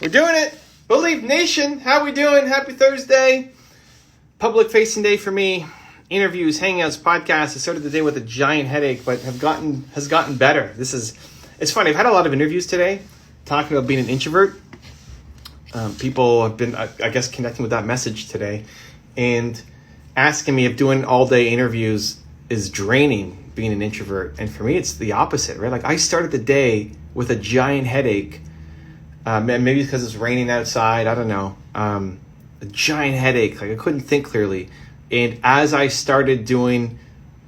We're doing it. Believe Nation, how we doing? Happy Thursday. Public facing day for me. Interviews, hangouts, podcasts. I started the day with a giant headache, but has gotten better. It's funny. I've had a lot of interviews today talking about being an introvert. People have been, I guess, connecting with that message today and asking me if doing all day interviews is draining being an introvert. And for me, it's the opposite, right? Like I started the day with a giant headache. Maybe because it's raining outside. I don't know. A giant headache. Like I couldn't think clearly. And as I started doing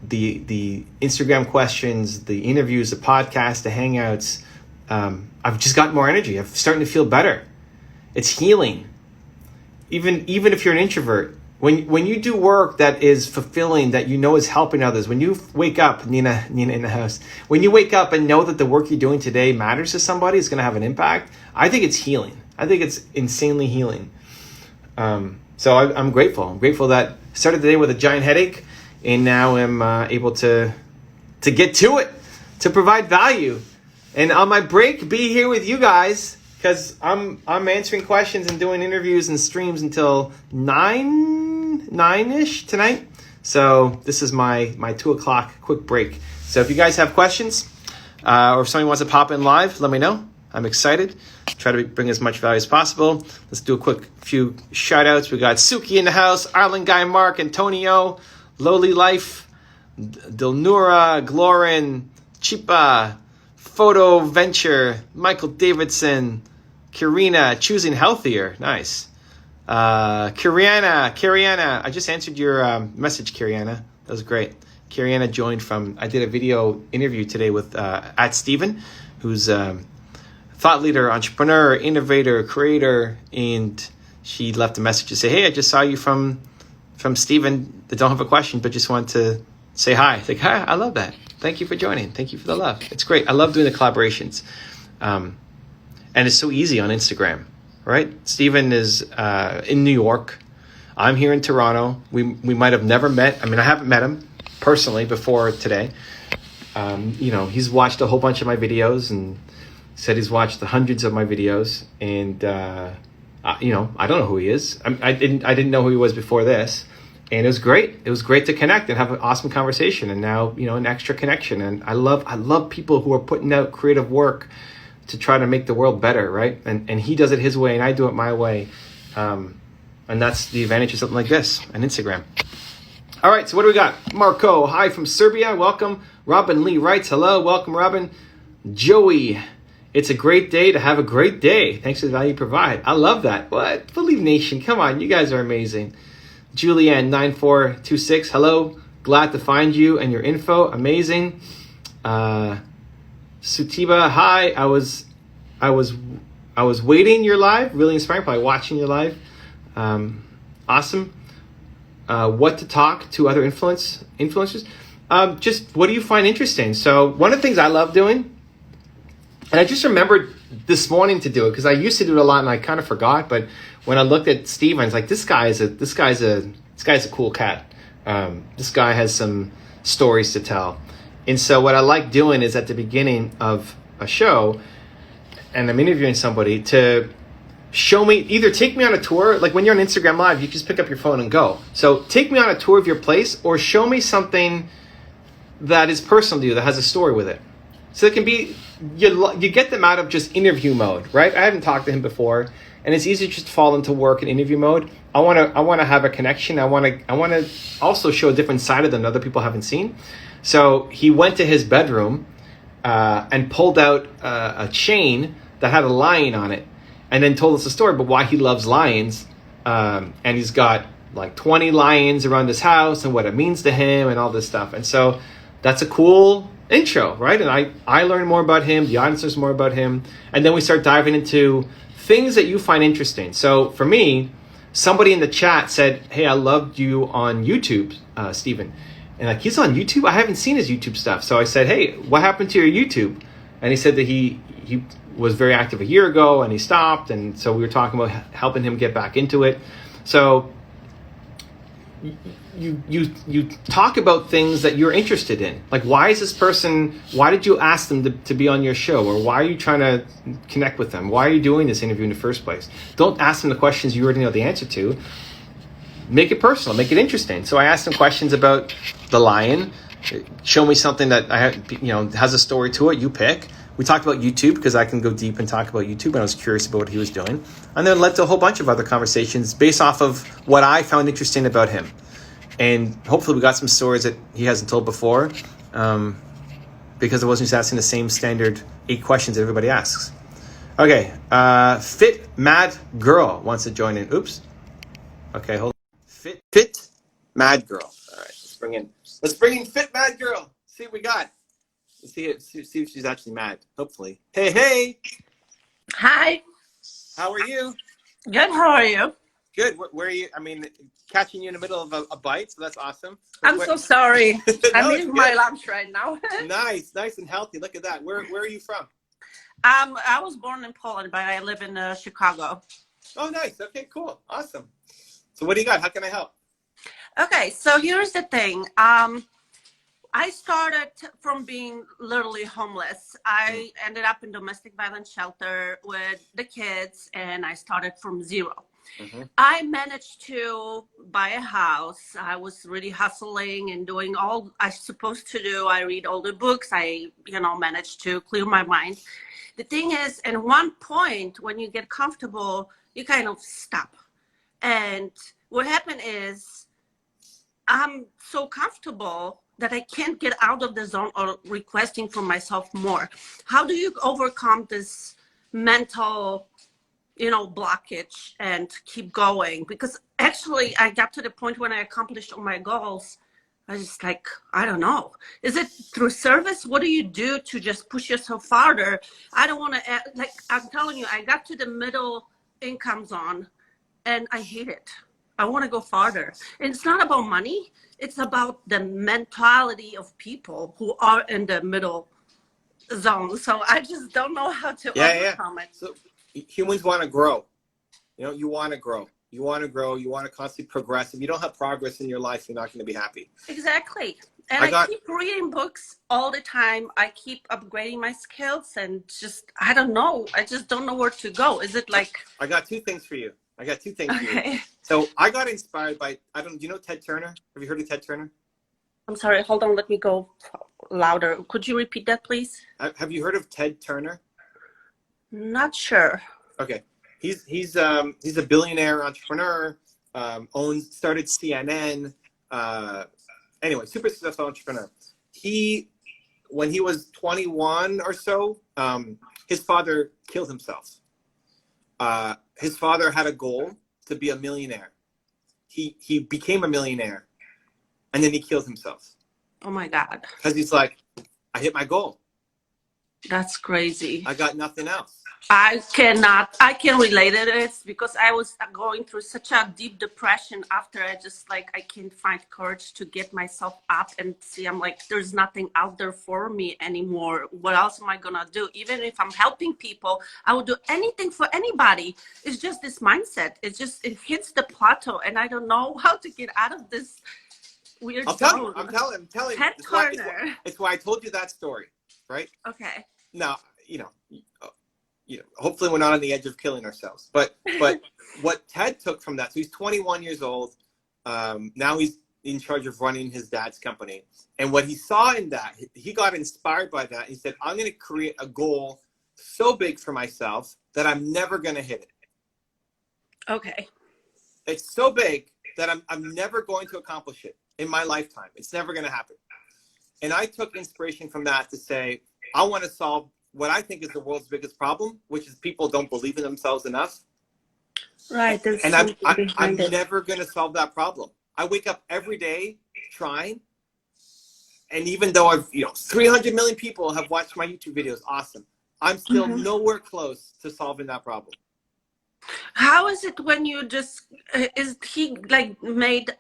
the Instagram questions, the interviews, the podcast, the hangouts, I've just gotten more energy. I'm starting to feel better. It's healing. Even if you're an introvert, when you do work that is fulfilling, that you know is helping others, when you wake up, Nina in the house, when you wake up and know that the work you're doing today matters to somebody, it's going to have an impact. I think it's healing. I think it's insanely healing. So I'm grateful. I'm grateful that I started the day with a giant headache, and now I'm able to get to it, to provide value, and on my break, be here with you guys. Because I'm answering questions and doing interviews and streams until 9-ish tonight. So this is my 2 o'clock quick break. So if you guys have questions or if somebody wants to pop in live, let me know. I'm excited. Try to bring as much value as possible. Let's do a quick few shout outs. We got Suki in the house, Ireland Guy, Marc, Antonio, Lowly Life, Dilnura, Glorin, Chiba, Photo Venture, Michael Davidson, Karina, choosing healthier. Nice. Karianna. I just answered your message, Karianna. That was great. Karianna joined I did a video interview today with @Steven, who's thought leader, entrepreneur, innovator, creator, and she left a message to say, hey, I just saw you from Steven that don't have a question, but just want to say hi. It's like, hi, I love that. Thank you for joining. Thank you for the love. It's great. I love doing the collaborations. And it's so easy on Instagram, right? Steven is in New York. I'm here in Toronto. We might have never met. I mean, I haven't met him personally before today. He's watched a whole bunch of my videos and said he's watched the hundreds of my videos. And, I don't know who he is. I didn't know who he was before this. And it was great. It was great to connect and have an awesome conversation. And now, an extra connection. And I love people who are putting out creative work to try to make the world better, right? And he does it his way and I do it my way. And that's the advantage of something like this, an Instagram. All right, so what do we got? Marco, hi from Serbia, welcome. Robin Lee writes, hello, welcome Robin. Joey, it's a great day to have a great day. Thanks for the value you provide. I love that. What? Believe Nation, come on, you guys are amazing. Julianne 9426, hello, glad to find you and your info, amazing. Sativa, hi. I was waiting your live, really inspiring, probably watching your live. Awesome. What to talk to other influencers? Just what do you find interesting? So one of the things I love doing, and I just remembered this morning to do it because I used to do it a lot and I kind of forgot. But when I looked at Steve, I was like, this guy's a cool cat. This guy has some stories to tell. And so what I like doing is at the beginning of a show, and I'm interviewing somebody, to show me, either take me on a tour, like when you're on Instagram Live, you just pick up your phone and go. So take me on a tour of your place or show me something that is personal to you, that has a story with it. So it can be, you get them out of just interview mode, right? I haven't talked to him before, and it's easy just to fall into work and interview mode. I want to have a connection. I want to also show a different side of them that other people haven't seen. So he went to his bedroom and pulled out a chain that had a lion on it, and then told us a story about why he loves lions. And he's got like 20 lions around his house and what it means to him and all this stuff. And so that's a cool intro, right? And I learned more about him, the audience learns more about him, and then we start diving into things that you find interesting. So for me, somebody in the chat said, hey, I loved you on YouTube, Steven. And like, he's on YouTube? I haven't seen his YouTube stuff. So I said, hey, what happened to your YouTube? And he said that he was very active a year ago and he stopped. And so we were talking about helping him get back into it. So you talk about things that you're interested in. Like, why is this person? Why did you ask them to be on your show, or why are you trying to connect with them? Why are you doing this interview in the first place? Don't ask them the questions you already know the answer to. Make it personal, make it interesting. So I asked them questions about the lion. Show me something that has a story to it. You pick. We talked about YouTube because I can go deep and talk about YouTube, and I was curious about what he was doing. And then led to a whole bunch of other conversations based off of what I found interesting about him. And hopefully we got some stories that he hasn't told before, because I wasn't just asking the same standard 8 questions that everybody asks. Okay, Fit Mad Girl wants to join in. Oops. Okay, hold on. Fit Mad Girl. All right, let's bring in Fit Mad Girl. See what we got. See if she's actually mad. Hopefully. Hey. Hi. How are you? Good. How are you? Good. Where are you? I mean, catching you in the middle of a bite, so that's awesome. I'm so sorry. No, I'm eating my lunch right now. Nice and healthy. Look at that. Where are you from? I was born in Poland, but I live in Chicago. Oh, nice. Okay, cool. Awesome. So what do you got? How can I help? Okay, so here's the thing. I started from being literally homeless. I ended up in domestic violence shelter with the kids, and I started from zero. Mm-hmm. I managed to buy a house. I was really hustling and doing all I was supposed to do. I read all the books. I, managed to clear my mind. The thing is, at one point, when you get comfortable, you kind of stop. And what happened is, I'm so comfortable that I can't get out of the zone or requesting for myself more. How do you overcome this mental, blockage and keep going? Because actually I got to the point when I accomplished all my goals. I was just like, I don't know. Is it through service? What do you do to just push yourself farther? I don't want to, I'm telling you, I got to the middle income zone and I hate it. I want to go farther. And it's not about money. It's about the mentality of people who are in the middle zone. So I just don't know how to overcome it. So humans want to grow. You want to grow. You want to grow. You want to constantly progress. If you don't have progress in your life, you're not going to be happy. Exactly. And I keep reading books all the time. I keep upgrading my skills and I don't know. I just don't know where to go. Is it like... I got 2 things for you. Okay. So I got inspired by, do you know Ted Turner? Have you heard of Ted Turner? I'm sorry. Hold on. Let me go louder. Could you repeat that, please? Have you heard of Ted Turner? Not sure. Okay. He's a billionaire entrepreneur, started CNN. Anyway, super successful entrepreneur. When he was 21 or so, his father killed himself. His father had a goal to be a millionaire. He became a millionaire, and then he killed himself. Oh my God. Because he's like, I hit my goal. That's crazy. I got nothing else. I can relate to it because I was going through such a deep depression after I can't find courage to get myself up and see, I'm like, there's nothing out there for me anymore. What else am I going to do? Even if I'm helping people, I would do anything for anybody. It's just this mindset. It hits the plateau and I don't know how to get out of this weird zone. I'm telling you. Ted Turner. It's why I told you that story, right? Okay. Now, hopefully we're not on the edge of killing ourselves. But what Ted took from that, so he's 21 years old. Now he's in charge of running his dad's company. And what he saw in that, he got inspired by that. He said, I'm going to create a goal so big for myself that I'm never going to hit it. Okay. It's so big that I'm never going to accomplish it in my lifetime. It's never going to happen. And I took inspiration from that to say, I want to solve what I think is the world's biggest problem, which is people don't believe in themselves enough. Right. And I'm never going to solve that problem. I wake up every day trying. And even though 300 million people have watched my YouTube videos, awesome. I'm still nowhere close to solving that problem. How is it when you is he made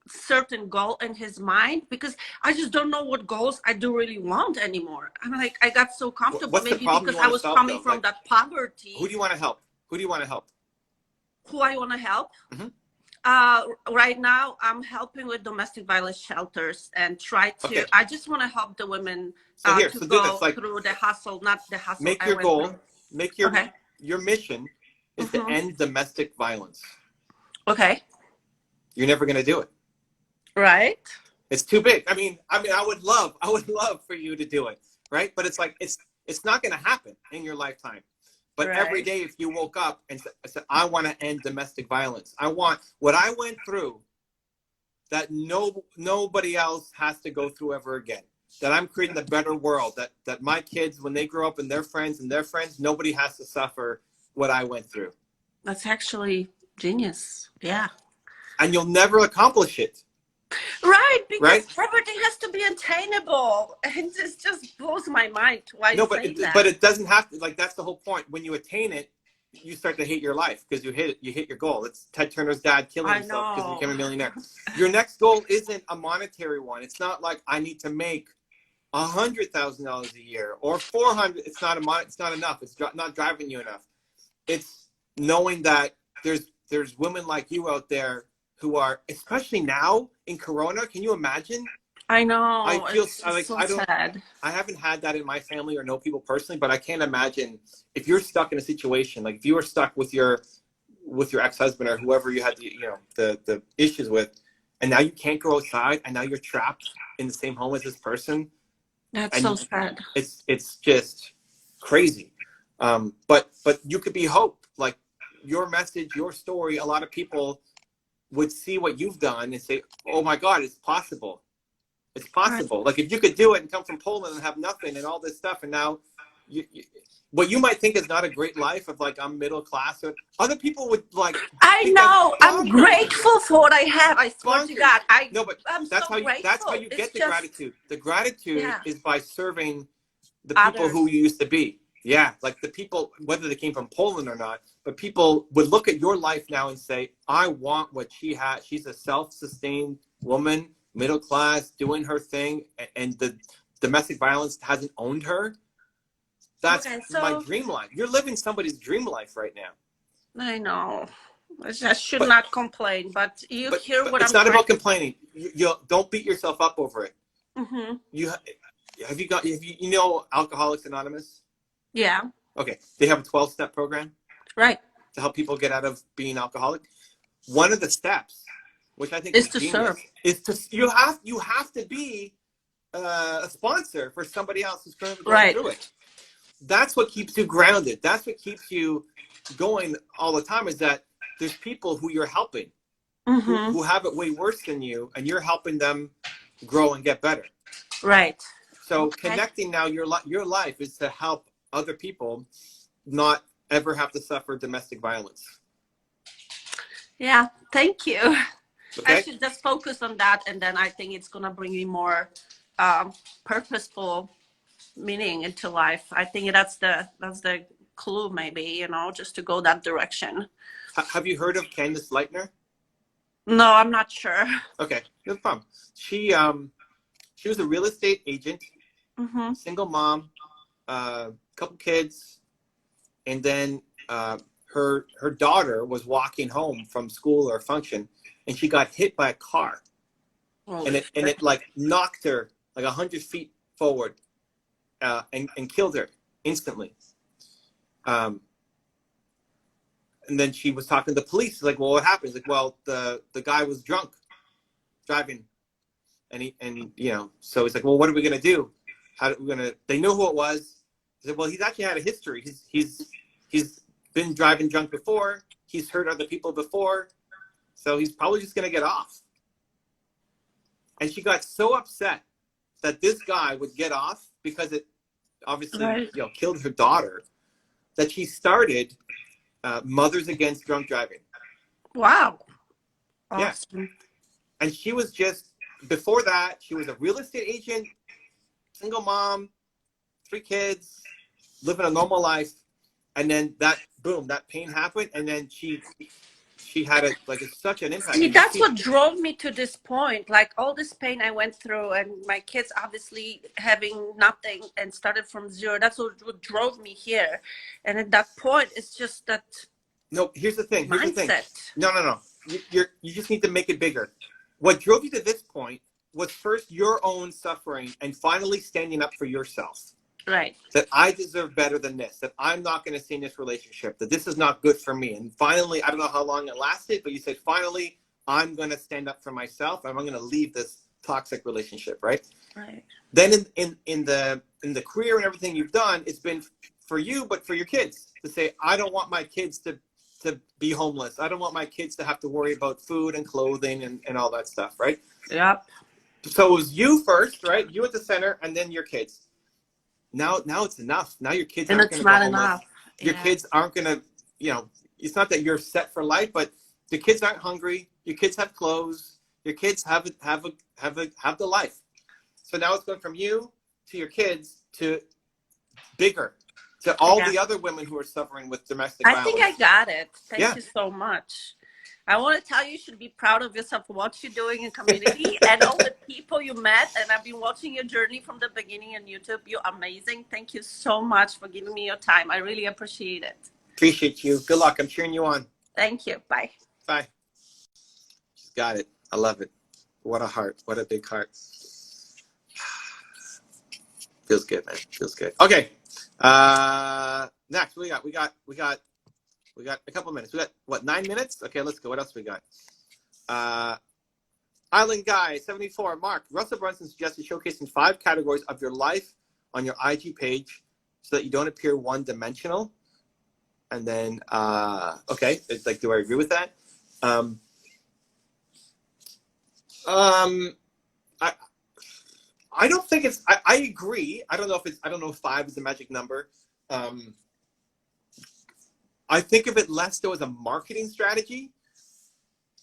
certain goal in his mind? Because I just don't know what goals I do really want anymore. I'm like, I got so comfortable maybe because I was coming from that poverty. Who do you want to help? Who do you want to help? Who I want to help? Right now, I'm helping with domestic violence shelters and try to. Okay. I just want to help the women So here, to so do this. go Like, through the hustle, not the hustle make I your went goal. through. Make Okay. your mission is to end domestic violence. Okay. You're never going to do it. Right. It's too big. I mean, I would love for you to do it, right? But it's like it's not going to happen in your lifetime. But every day, if you woke up and said, "I want to end domestic violence. I want what I went through, that nobody else has to go through ever again. That I'm creating a better world. That my kids, when they grow up, and their friends, nobody has to suffer what I went through." That's actually genius. Yeah. And you'll never accomplish it. Right, because everything has to be attainable, and this just blows my mind. Why you say that? But it doesn't have to. Like, that's the whole point. When you attain it, you start to hate your life because you hit it. You hit your goal. It's Ted Turner's dad killing himself because he became a millionaire. Your next goal isn't a monetary one. It's not like I need to make $100,000 a year or 400. It's not enough. It's not driving you enough. It's knowing that there's women like you out there who are, especially now in Corona. Can you imagine? I know. I feel sad. I haven't had that in my family or know people personally, but I can't imagine if you're stuck in a situation, like if you were stuck with your ex-husband or whoever you had the issues with, and now you can't go outside, and now you're trapped in the same home as this person. That's so sad. It's just crazy. But you could be hope. Like, your message, your story, a lot of people would see what you've done and say, "Oh my God, it's possible. It's possible." Right. Like, if you could do it and come from Poland and have nothing and all this stuff, and now what you might think is not a great life of, like, I'm middle class, or other people would like. I know. Like, I'm grateful for what I have. I swear to God. I'm that's so grateful. That's how you get the gratitude. The gratitude is by serving the people who you used to be. Yeah, like the people, whether they came from Poland or not, but people would look at your life now and say, "I want what she has. She's a self-sustained woman, middle class, doing her thing, and the domestic violence hasn't owned her." That's my dream life. You're living somebody's dream life right now. I know. I should not complain, but hear what I'm saying. It's not about complaining. You don't beat yourself up over it. Mm-hmm. Have you know Alcoholics Anonymous? Yeah. Okay. They have a 12-step program. Right. To help people get out of being alcoholic. One of the steps, which I think is to serve, is to you have to be a sponsor for somebody else who's currently going through it. That's what keeps you grounded. That's what keeps you going all the time, is that there's people who you're helping, who have it way worse than you, and you're helping them grow and get better. Right. So connecting now, your life is to help other people not ever have to suffer domestic violence. Yeah, thank you. Okay. I should just focus on that, and then I think it's gonna bring me more purposeful meaning into life. I think that's the clue, maybe, just to go that direction. Have you heard of Candace Lightner? No, I'm not sure. Okay, no problem. She was a real estate agent, single mom, couple kids, and then her daughter was walking home from school or a function, and she got hit by a car, and it like knocked her like 100 feet forward, and killed her instantly. And then she was talking to the police. She's like, "Well, what happened?" He's like, "Well, the guy was drunk, driving, and so he's like, well, what are we gonna do? How are we gonna?" They knew who it was. He said, "Well, he's actually had a history. He's been driving drunk before. He's hurt other people before, so he's probably just gonna get off." And she got so upset that this guy would get off because it obviously killed her daughter, that she started Mothers Against Drunk Driving. Wow. Awesome. Yeah. And she was just, before that, she was a real estate agent, single mom, 3 kids, living a normal life. And then that pain happened. And then she had such an impact. See, that's what drove me to this point. Like, all this pain I went through, and my kids obviously having nothing and started from zero. That's what drove me here. And at that point, it's just that. No, here's the thing. Mindset. No. you just need to make it bigger. What drove you to this point was first your own suffering and finally standing up for yourself. Right. That I deserve better than this, that I'm not going to stay in this relationship, that this is not good for me. And finally, I don't know how long it lasted, but you said, finally, I'm going to stand up for myself and I'm going to leave this toxic relationship, right? Right. Then in the career and everything you've done, it's been for you, but for your kids to say, I don't want my kids to be homeless. I don't want my kids to have to worry about food and clothing and all that stuff, right? Yep. So it was you first, right? You at the center, and then your kids. Now it's enough. Now your kids aren't going to go homeless. Enough. Your kids aren't going to, it's not that you're set for life, but the kids aren't hungry. Your kids have clothes. Your kids have the life. So now it's going from you to your kids to bigger, to all the other women who are suffering with domestic violence. I think I got it. Thank you so much. I want to tell you should be proud of yourself for what you're doing in community and all the people you met. And I've been watching your journey from the beginning on YouTube. You're amazing. Thank you so much for giving me your time. I really appreciate it. Appreciate you. Good luck. I'm cheering you on. Thank you. Bye. Bye. She's got it. I love it. What a heart. What a big heart. Feels good, man. Feels good. Okay. Next, we got a couple minutes. We got, what, 9 minutes? Okay, let's go. What else we got? Island Guy, 74. Marc, Russell Brunson suggested showcasing 5 categories of your life on your IG page so that you don't appear one-dimensional. And then, okay, it's like, do I agree with that? I don't think it's, I agree. I don't know if 5 is the magic number. I think of it less though as a marketing strategy.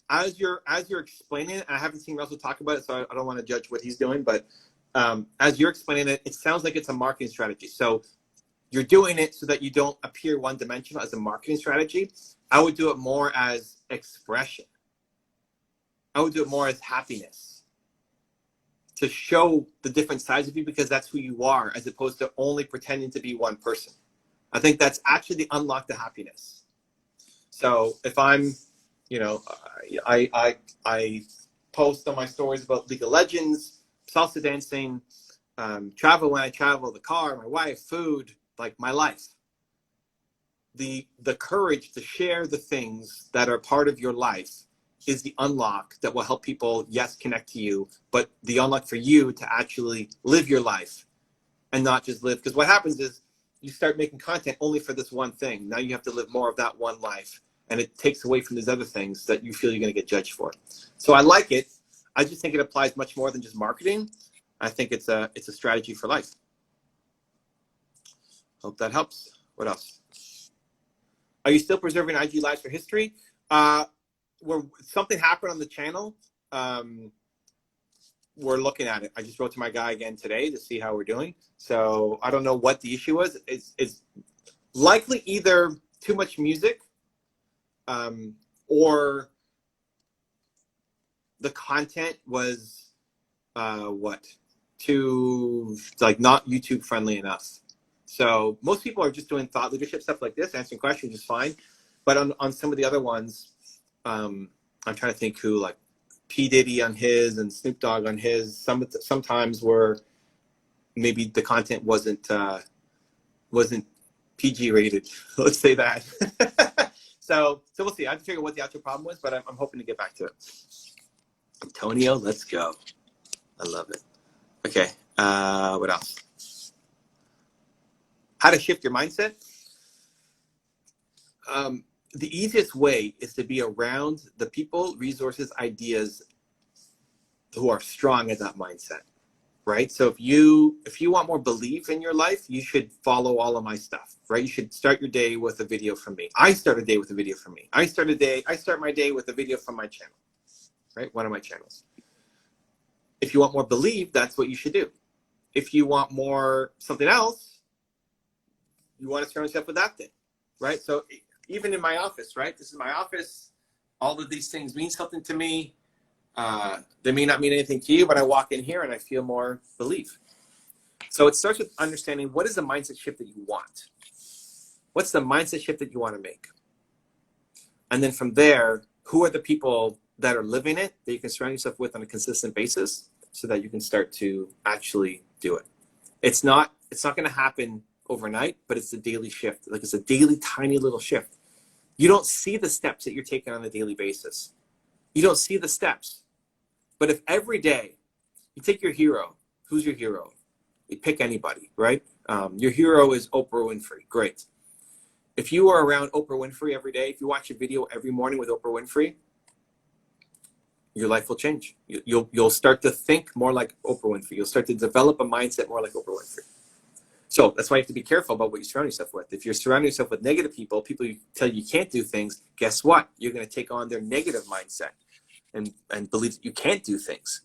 As you're explaining it, and I haven't seen Russell talk about it, so I don't want to judge what he's doing, but as you're explaining it, it sounds like it's a marketing strategy. So you're doing it so that you don't appear one-dimensional as a marketing strategy. I would do it more as expression. I would do it more as happiness, to show the different sides of you, because that's who you are, as opposed to only pretending to be one person. I think that's actually the unlock to happiness. So if I'm, I post on my stories about League of Legends, salsa dancing, travel when I travel, the car, my wife, food, like my life. The courage to share the things that are part of your life is the unlock that will help people, yes, connect to you, but the unlock for you to actually live your life and not just live. Because what happens is you start making content only for this one thing. Now you have to live more of that one life. And it takes away from these other things that you feel you're going to get judged for. So I like it. I just think it applies much more than just marketing. I think it's a strategy for life. Hope that helps. What else? Are you still preserving IG Lives for history? Where something happened on the channel, we're looking at it. I just wrote to my guy again today to see how we're doing. So I don't know what the issue was. It's likely either too much music, or the content was too not YouTube friendly enough. So most people are just doing thought leadership stuff like this, answering questions is fine. But on some of the other ones, I'm trying to think who, like P. Diddy on his and Snoop Dogg on his, sometimes where maybe the content wasn't PG rated. Let's say that. So we'll see. I have to figure out what the actual problem was, but I'm hoping to get back to it. Antonio, let's go. I love it. Okay. What else? How to shift your mindset. The easiest way is to be around the people, resources, ideas who are strong in that mindset, right? So if you want more belief in your life, you should follow all of my stuff, right? You should start your day with a video from me. I start a day with a video from me. I start my day with a video from my channel, right? One of my channels. If you want more belief, that's what you should do. If you want more something else, you want to surround yourself with that thing, right? So even in my office, right? This is my office. All of these things mean something to me. They may not mean anything to you, but I walk in here and I feel more belief. So it starts with understanding, what is the mindset shift that you want? What's the mindset shift that you want to make? And then from there, who are the people that are living it that you can surround yourself with on a consistent basis so that you can start to actually do it. It's not going to happen overnight, but it's a daily shift. Like, it's a daily tiny little shift. You don't see the steps that you're taking on a daily basis. You don't see the steps. But if every day you take your hero, who's your hero? You pick anybody, right? Your hero is Oprah Winfrey. Great. If you are around Oprah Winfrey every day, if you watch a video every morning with Oprah Winfrey, your life will change. You'll start to think more like Oprah Winfrey. You'll start to develop a mindset more like Oprah Winfrey. So that's why you have to be careful about what you surround yourself with. If you're surrounding yourself with negative people, people who tell you can't do things, guess what? You're going to take on their negative mindset and believe that you can't do things.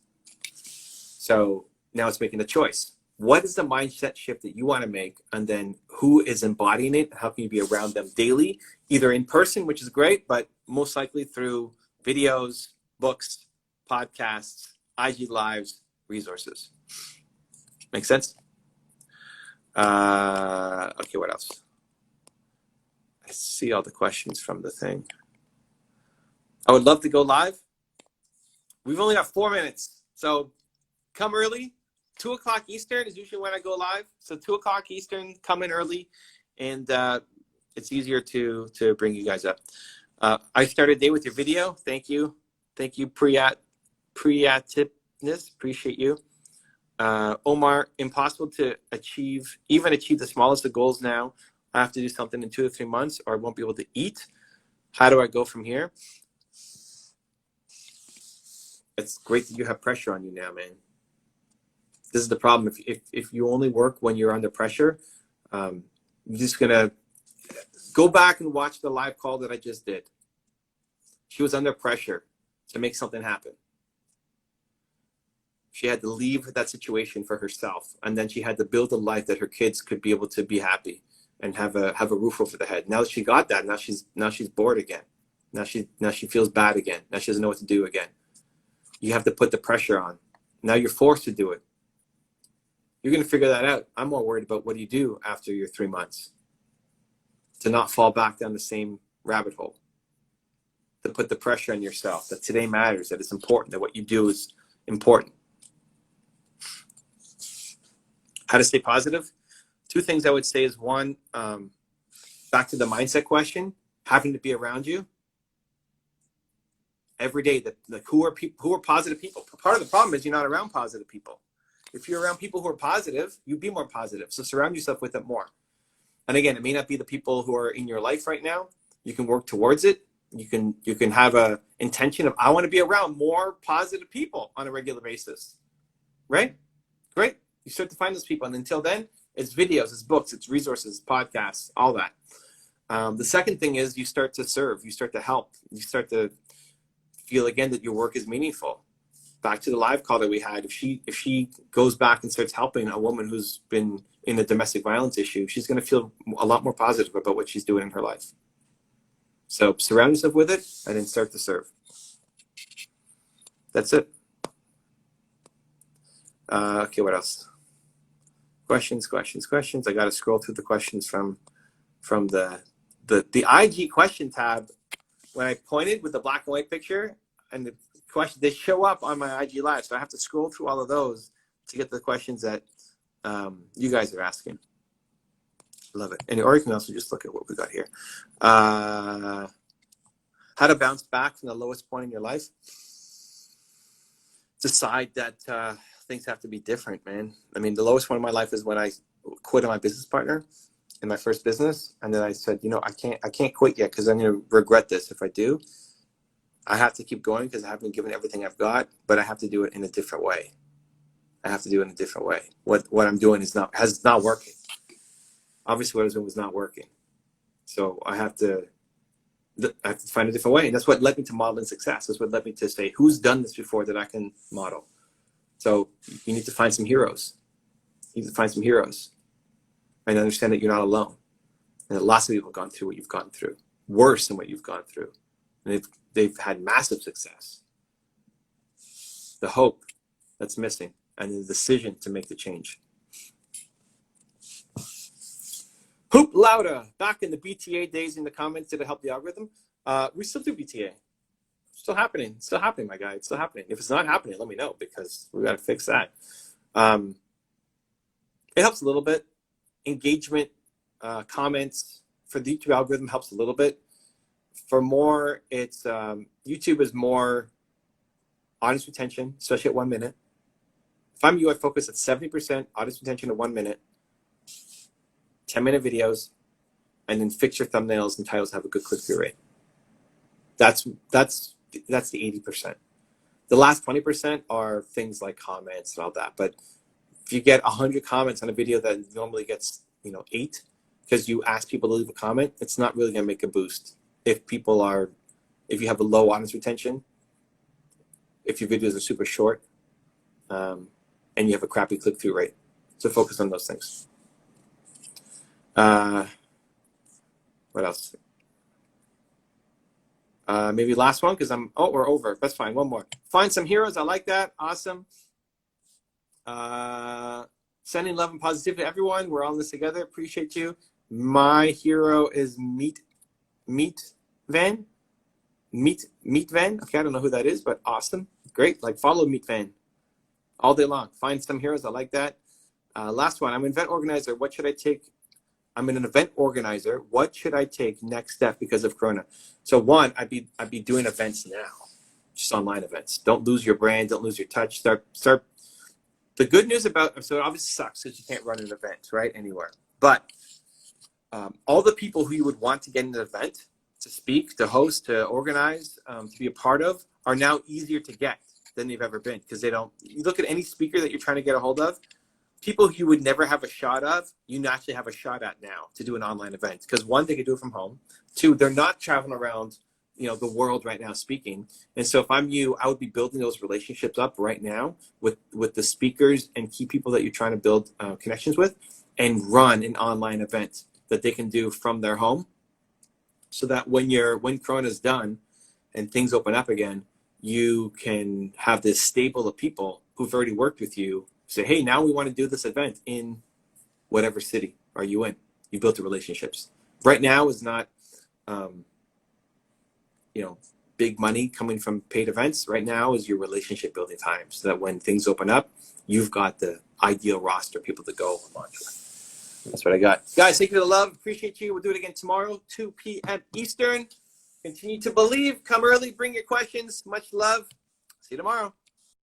So now it's making a choice. What is the mindset shift that you want to make? And then who is embodying it? How can you be around them daily? Either in person, which is great, but most likely through videos, books, podcasts, IG Lives, resources. Make sense? Okay, what else? I see all the questions from the thing. I would love to go live. We've only got 4 minutes, so come early. 2 o'clock Eastern is usually when I go live. So 2 o'clock Eastern, come in early, and it's easier to bring you guys up. I started a day with your video. Thank you. Thank you, Priyatipness. Appreciate you. Omar, impossible to achieve the smallest of goals now. I have to do something in 2 to 3 months or I won't be able to eat. How do I go from here? It's great that you have pressure on you now, man. This is the problem. If you only work when you're under pressure, you're just going to go back and watch the live call that I just did. She was under pressure to make something happen. She had to leave that situation for herself, and then she had to build a life that her kids could be able to be happy and have a roof over the head. Now that she got that, now she's bored again. Now she feels bad again. Now she doesn't know what to do again. You have to put the pressure on. Now you're forced to do it. You're going to figure that out. I'm more worried about what do you do after your 3 months to not fall back down the same rabbit hole. To put the pressure on yourself that today matters, that it's important, that what you do is important. How to stay positive? 2 things I would say is, one, back to the mindset question, having to be around you every day. Who are positive people? Part of the problem is you're not around positive people. If you're around people who are positive, you be more positive. So surround yourself with them more. And again, it may not be the people who are in your life right now. You can work towards it. You can have a intention of, I want to be around more positive people on a regular basis. Right? Great. You start to find those people. And until then, it's videos, it's books, it's resources, podcasts, all that. The second thing is you start to serve, you start to help, you start to feel again that your work is meaningful. Back to the live call that we had, if she goes back and starts helping a woman who's been in a domestic violence issue, she's going to feel a lot more positive about what she's doing in her life. So surround yourself with it and then start to serve. That's it. Okay, what else? Questions. I got to scroll through the questions from the IG question tab. When I pointed with the black and white picture and the questions, they show up on my IG live. So I have to scroll through all of those to get the questions that you guys are asking. Love it. Or you can also just look at what we got here. How to bounce back from the lowest point in your life. Decide that things have to be different, man. I mean, the lowest point in my life is when I quit on my business partner in my first business. And then I said, I can't quit yet because I'm going to regret this if I do. I have to keep going because I haven't given everything I've got, but I have to do it in a different way. What I'm doing is not working. Obviously what I was doing was not working. So I have to find a different way. And that's what led me to modeling success. That's what led me to say, who's done this before that I can model? So you need to find some heroes. And understand that you're not alone. And that lots of people have gone through what you've gone through, worse than what you've gone through. And they've had massive success. The hope that's missing and the decision to make the change. Hoop Lauda, back in the BTA days in the comments, did it help the algorithm? We still do BTA. Still happening. Still happening, my guy. It's still happening. If it's not happening, let me know because we got to fix that. It helps a little bit. Engagement, comments for the YouTube algorithm helps a little bit. For more, it's YouTube is more audience retention, especially at 1 minute. If I'm you, I focus at 70% audience retention at 1 minute, 10-minute videos, and then fix your thumbnails and titles have a good click-through rate. That's the 80%. The last 20% are things like comments and all that. But if you get 100 comments on a video that normally gets 8 because you ask people to leave a comment, it's not really going to make a boost. If you have a low audience retention, if your videos are super short, and you have a crappy click-through rate. So focus on those things. What else? Maybe last one because we're over. That's fine. One more. Find some heroes. I like that. Awesome. Sending love and positivity to everyone. We're all in this together. Appreciate you. My hero is Meat Van. Meat Van. Okay, I don't know who that is, but awesome. Great. Like follow Meat Van all day long. Find some heroes. I like that. Last one. I'm an event organizer. What should I take? I'm an event organizer. What should I take next step because of Corona? So one, I'd be doing events now, just online events. Don't lose your brand. Don't lose your touch. Start. The good news about, so it obviously sucks because you can't run an event, right, anywhere. But all the people who you would want to get in an event, to speak, to host, to organize, to be a part of, are now easier to get than they've ever been because you look at any speaker that you're trying to get a hold of, people you would never have a shot of, you naturally have a shot at now to do an online event. Because one, they can do it from home. Two, they're not traveling around, the world right now speaking. And so if I'm you, I would be building those relationships up right now with the speakers and key people that you're trying to build connections with, and run an online event that they can do from their home, so that when Corona's done and things open up again, you can have this stable of people who've already worked with you say, hey, now we want to do this event in whatever city are you in. You built the relationships. Right now is not, big money coming from paid events. Right now is your relationship building time, so that when things open up, you've got the ideal roster of people to go launch with. That's what I got. Guys, thank you for the love. Appreciate you. We'll do it again tomorrow, 2 p.m. Eastern. Continue to believe. Come early. Bring your questions. Much love. See you tomorrow.